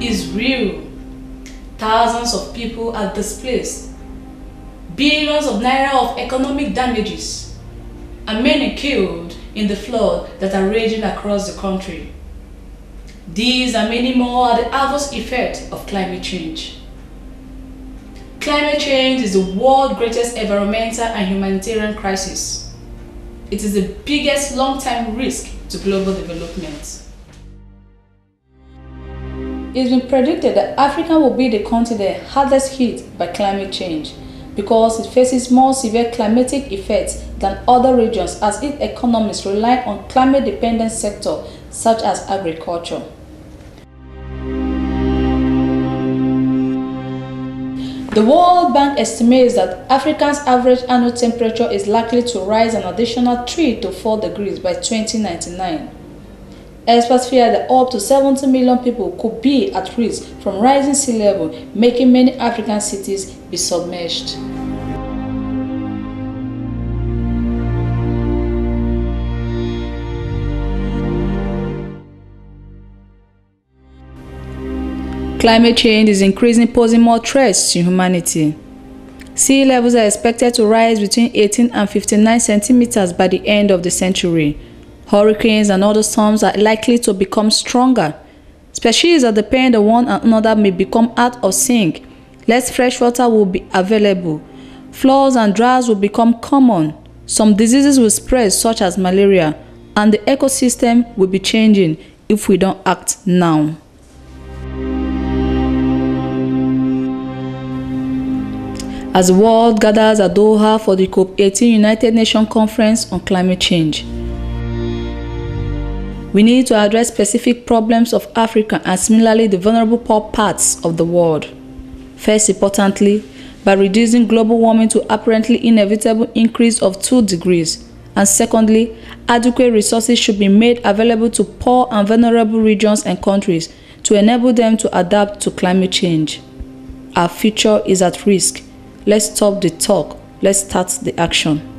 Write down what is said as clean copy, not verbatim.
is real. Thousands of people are displaced, billions of naira of economic damages, and many killed in the flood that are raging across the country. These and many more are the adverse effects of climate change. Climate change is the world's greatest environmental and humanitarian crisis. It is the biggest long-term risk to global development. It's been predicted that Africa will be the continent hardest hit by climate change because it faces more severe climatic effects than other regions as its economies rely on climate-dependent sectors such as agriculture. The World Bank estimates that Africa's average annual temperature is likely to rise an additional 3 to 4 degrees by 2099. Experts fear that up to 70 million people could be at risk from rising sea level, making many African cities be submerged. Climate change is increasingly posing more threats to humanity. Sea levels are expected to rise between 18 and 59 centimeters by the end of the century. Hurricanes and other storms are likely to become stronger. Species that depend on one another may become out of sync. Less fresh water will be available. Floods and droughts will become common. Some diseases will spread, such as malaria, and the ecosystem will be changing if we don't act now. As the world gathers at Doha for the COP18 United Nations Conference on Climate Change, we need to address specific problems of Africa and similarly the vulnerable poor parts of the world. First, importantly, by reducing global warming to apparently inevitable increase of 2 degrees. And secondly, adequate resources should be made available to poor and vulnerable regions and countries to enable them to adapt to climate change. Our future is at risk. Let's stop the talk. Let's start the action.